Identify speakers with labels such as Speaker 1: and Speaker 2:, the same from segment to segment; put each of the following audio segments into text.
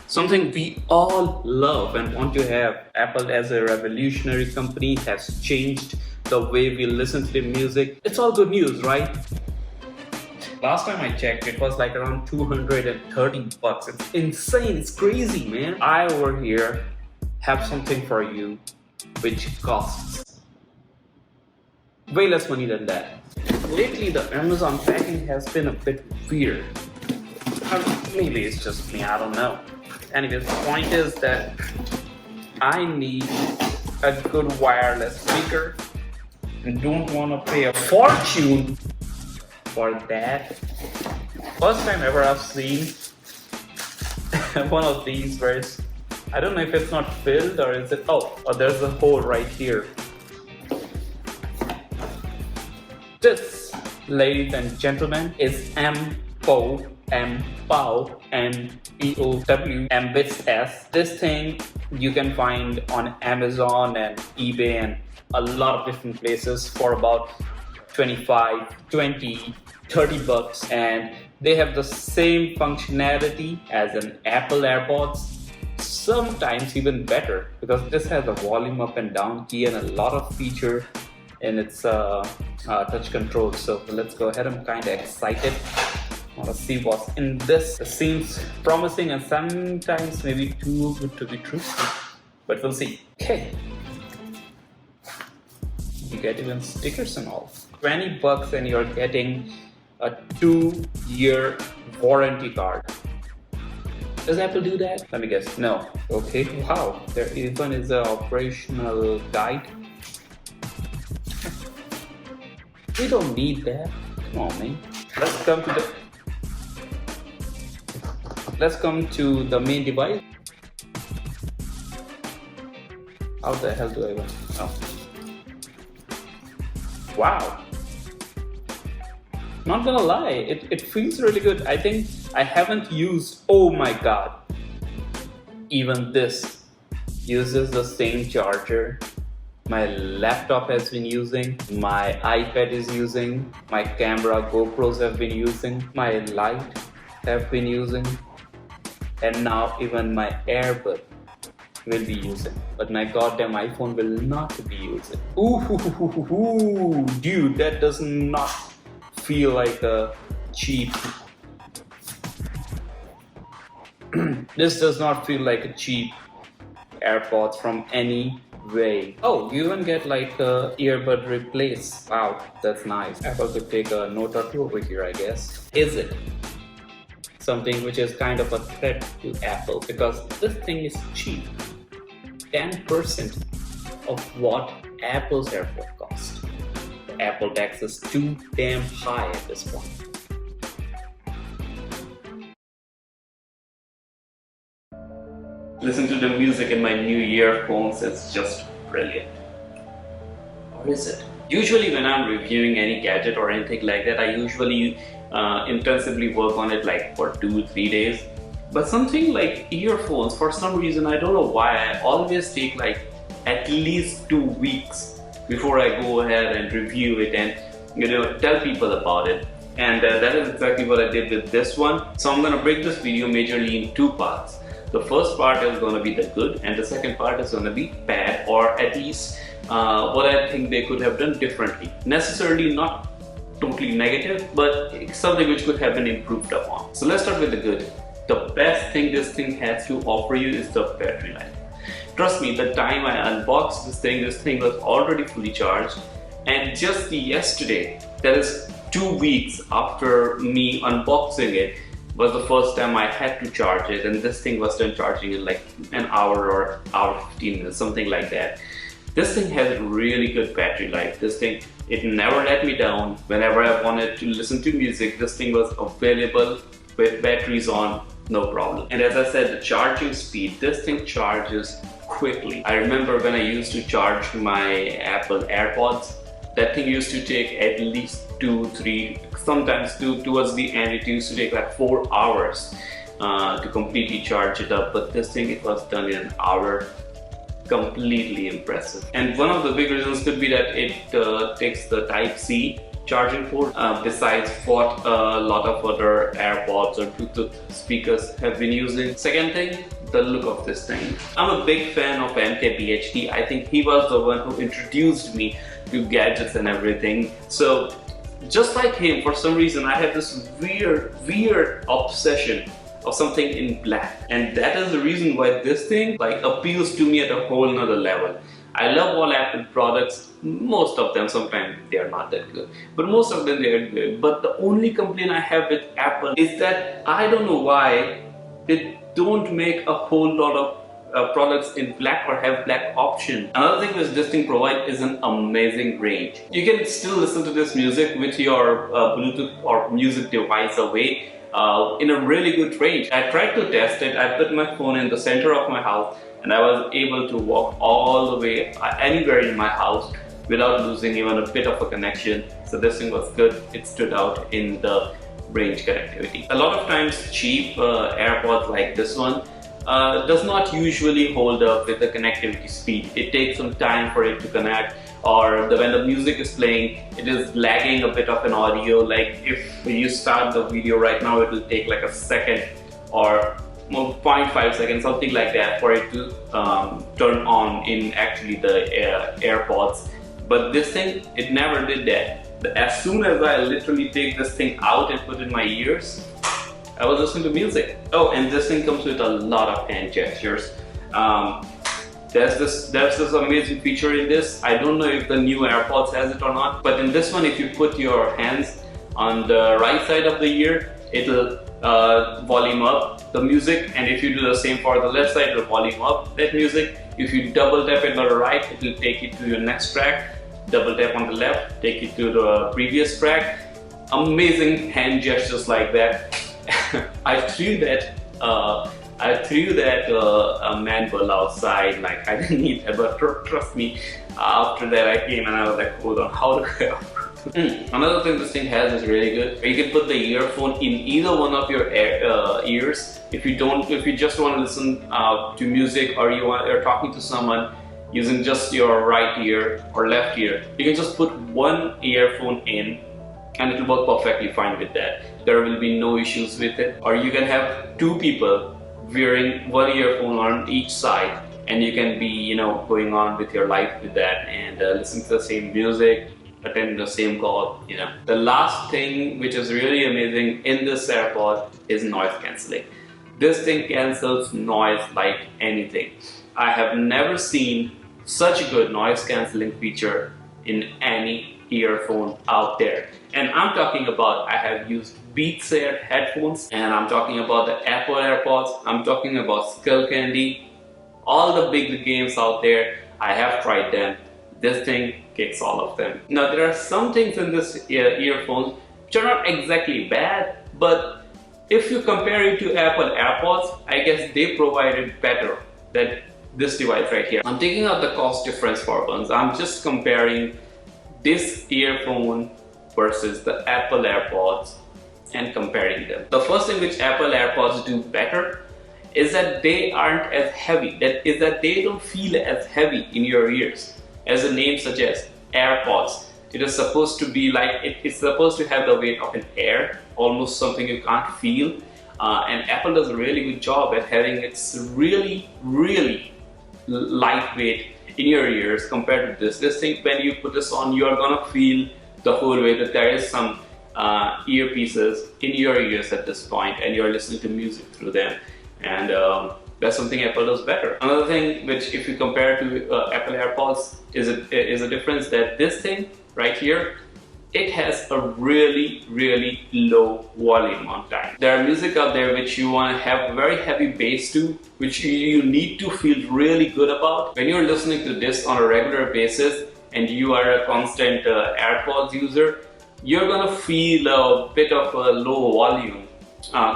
Speaker 1: Something we all love and want to have. Apple as a revolutionary company has changed the way we listen to the music. It's all good news, right? Last time I checked, it was like around 230 bucks. It's insane, it's crazy, man. I over here have something for you which costs way less money than that. Lately, the Amazon packing has been a bit weird. Maybe it's just me, I don't know. Anyways, the point is that I need a good wireless speaker and don't want to pay a fortune for that. First time ever I've seen one of these where it's, I don't know if it's not filled or is it, oh, there's a hole right here. This, ladies and gentlemen, is MPOW, MBits S. This thing you can find on Amazon and eBay and a lot of different places for about 25, 20, 30 bucks, and they have the same functionality as an Apple AirPods, sometimes even better, because this has a volume up and down key and a lot of feature in its touch control. So let's go ahead. I'm kind of excited. I want to see what's in this. It seems promising and sometimes maybe too good to be true, but we'll see. Okay, you get even stickers and all. 20 bucks and you're getting a 2-year warranty card. Does Apple do that? Let me guess. No. Okay. Wow. There even is an operational guide. We don't need that. Come on, man. Let's come to the main device. How the hell do I go? Oh. Wow. Not gonna lie, it feels really good. I think I haven't used, oh my god, even this uses the same charger my laptop has been using, my iPad is using, my camera GoPros have been using, my light have been using, and now even my earbud will be using, but my goddamn iPhone will not be using. Ooh, dude, that does not feel like a cheap. This does not feel like a cheap AirPods from any way. Oh, you even get like a earbud replace. Wow, that's nice. Apple could take a note or two over here, I guess. Is it something which is kind of a threat to Apple? Because this thing is cheap. 10% of what Apple's AirPod cost. The Apple tax is too damn high at this point. Listen to the music in my new earphones, it's just brilliant. Or is it? Usually when I'm reviewing any gadget or anything like that, I usually intensively work on it like for 2-3 days. But something like earphones, for some reason, I don't know why, I always take like at least 2 weeks before I go ahead and review it and tell people about it. And that is exactly what I did with this one. So I'm going to break this video majorly in 2 parts. The first part is going to be the good and the second part is going to be bad, or at least what I think they could have done differently. Necessarily not totally negative, but something which could have been improved upon. So let's start with the good. The best thing this thing has to offer you is the battery life. Trust me, the time I unboxed this thing was already fully charged, and just yesterday, that is 2 weeks after me unboxing it, was the first time I had to charge it, and this thing was done charging in like an hour or hour 15 minutes, something like that. This thing has really good battery life. This thing, it never let me down. Whenever I wanted to listen to music, this thing was available with batteries on, no problem. And as I said, the charging speed, this thing charges quickly. I remember when I used to charge my Apple AirPods, that thing used to take at least 2-3, sometimes towards the end it used to take like 4 hours to completely charge it up, but this thing, it was done in an hour. Completely impressive. And one of the big reasons could be that it takes the Type-C charging port, besides what a lot of other AirPods or Bluetooth speakers have been using. Second thing, the look of this thing. I'm a big fan of MKBHD. I think he was the one who introduced me to gadgets and everything. So just like him, for some reason I have this weird obsession of something in black, and that is the reason why this thing like appeals to me at a whole nother level. I love all Apple products, most of them. Sometimes they are not that good, but most of them they are good. But the only complaint I have with Apple is that I don't know why they don't make a whole lot of products in black or have black option. Another thing which this thing provides is an amazing range. You can still listen to this music with your Bluetooth or music device away in a really good range. I tried to test it. I put my phone in the center of my house and I was able to walk all the way anywhere in my house without losing even a bit of a connection. So this thing was good. It stood out in the range connectivity. A lot of times cheap AirPods like this one does not usually hold up with the connectivity speed. It takes some time for it to connect, or when the music is playing, it is lagging a bit of an audio. Like if you start the video right now, it will take like a second or 0.5 seconds, something like that, for it to turn on in actually the AirPods. But this thing, it never did that. As soon as I literally take this thing out and put it in my ears, I was listening to music. Oh, and this thing comes with a lot of hand gestures. There's this amazing feature in this. I don't know if the new AirPods has it or not, but in this one, if you put your hands on the right side of the ear, it'll volume up the music, and if you do the same for the left side, it'll volume up that music. If you double tap it on the right, it will take you to your next track. Double tap on the left, take you to the previous track. Amazing hand gestures like that. I threw that manual outside. Like, I didn't need that, but trust me, after that I came and I was like, hold on, how do I Another thing this thing has is really good. You can put the earphone in either one of your ears. If you just want to listen to music, or you're talking to someone using just your right ear or left ear, you can just put one earphone in and it will work perfectly fine with that. There will be no issues with it. Or you can have two people wearing one earphone on each side, and you can be, going on with your life with that and listen to the same music, attend the same call, The last thing which is really amazing in this AirPod is noise cancelling. This thing cancels noise like anything. I have never seen such a good noise cancelling feature in any earphone out there. And I'm talking about, I have used Beats headphones, and I'm talking about the Apple AirPods, I'm talking about Skull Candy, all the big games out there, I have tried them. This thing kicks all of them. Now there are some things in this earphones which are not exactly bad, but if you compare it to Apple AirPods, I guess they provided better than this device right here. I'm taking out the cost difference for once. I'm just comparing this earphone versus the Apple AirPods and comparing them. The first thing which Apple AirPods do better is that they aren't as heavy. That is that they don't feel as heavy in your ears. As the name suggests, AirPods. It is supposed to be like, it's supposed to have the weight of an air, almost something you can't feel. And Apple does a really good job at having its really lightweight in your ears compared to this. This thing, when you put this on, you are gonna feel the whole way that there is some earpieces in your ears at this point, and you're listening to music through them. And that's something Apple does better. Another thing which, if you compare to Apple AirPods, is a difference that this thing right here, it has a really low volume on time. There are music out there which you want to have very heavy bass to, which you need to feel really good about. When you're listening to this on a regular basis and you are a constant AirPods user, you're gonna feel a bit of a low volume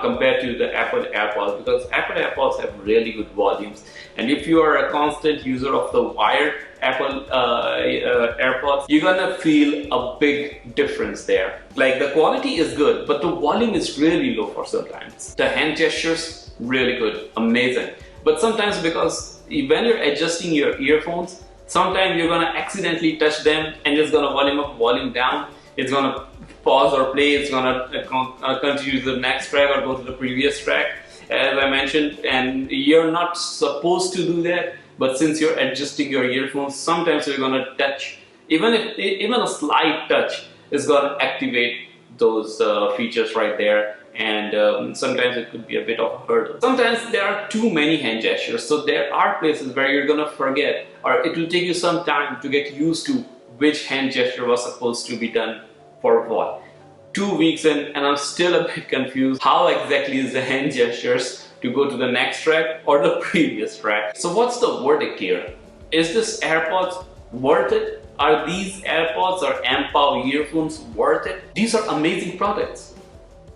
Speaker 1: compared to the Apple AirPods, because Apple AirPods have really good volumes. And if you are a constant user of the wired Apple AirPods, you're gonna feel a big difference there. Like, the quality is good, but the volume is really low for sometimes. The hand gestures, really good, amazing. But sometimes, because when you're adjusting your earphones, sometimes you're gonna accidentally touch them and it's gonna volume up, volume down, it's gonna pause or play, it's gonna continue to the next track or go to the previous track, as I mentioned. And you're not supposed to do that, but since you're adjusting your earphones, sometimes you're gonna touch, even a slight touch is gonna activate those features right there. And sometimes it could be a bit of a hurdle. Sometimes there are too many hand gestures, so there are places where you're gonna forget, or it will take you some time to get used to which hand gesture was supposed to be done for what. 2 weeks in, and I'm still a bit confused. How exactly is the hand gestures to go to the next track or the previous track? So what's the verdict here? Is this AirPods worth it? Are these AirPods or MPOW earphones worth it? These are amazing products.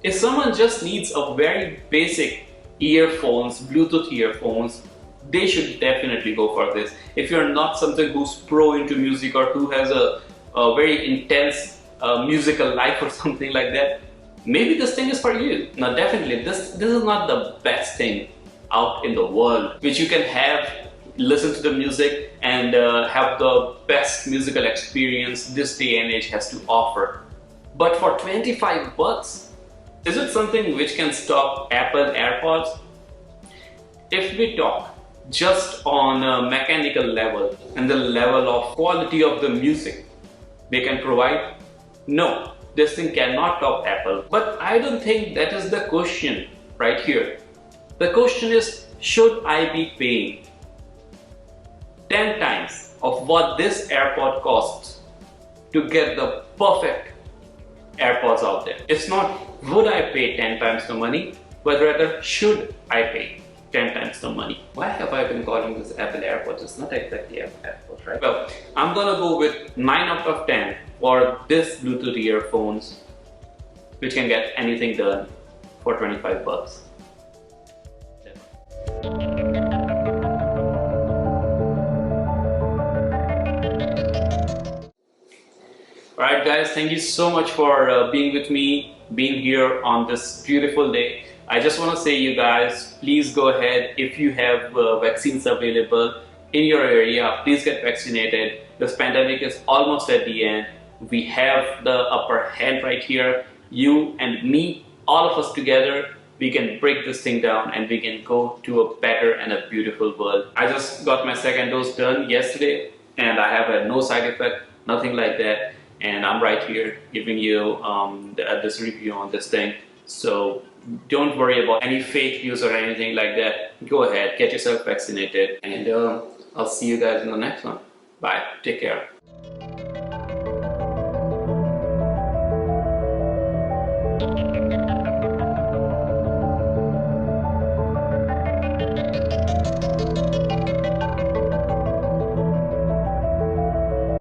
Speaker 1: If someone just needs a very basic earphones, Bluetooth earphones, they should definitely go for this. If you're not something who's pro into music or who has a very intense musical life or something like that, maybe this thing is for you. Now definitely this is not the best thing out in the world which you can have, listen to the music and have the best musical experience this day and age has to offer. But for 25 bucks, is it something which can stop Apple AirPods? If we talk just on a mechanical level and the level of quality of the music they can provide, no, this thing cannot top Apple. But I don't think that is the question right here. The question is, should I be paying 10 times of what this AirPod costs to get the perfect AirPods out there? It's not would I pay 10 times the money, but rather should I pay 10 times the money. Why have I been calling this Apple AirPods? It's not exactly Apple AirPods, right? Well, I'm gonna go with 9 out of 10 for this Bluetooth earphones, which can get anything done for 25 bucks. Alright guys, thank you so much for being with me, being here on this beautiful day. I just want to say, you guys, please go ahead, if you have vaccines available in your area, please get vaccinated. This pandemic is almost at the end. We have the upper hand right here. You and me, all of us together, we can break this thing down and we can go to a better and a beautiful world. I just got my second dose done yesterday and I have had no side effect, nothing like that. And I'm right here giving you this review on this thing. So don't worry about any fake news or anything like that. Go ahead, get yourself vaccinated, and I'll see you guys in the next one. Bye, take care.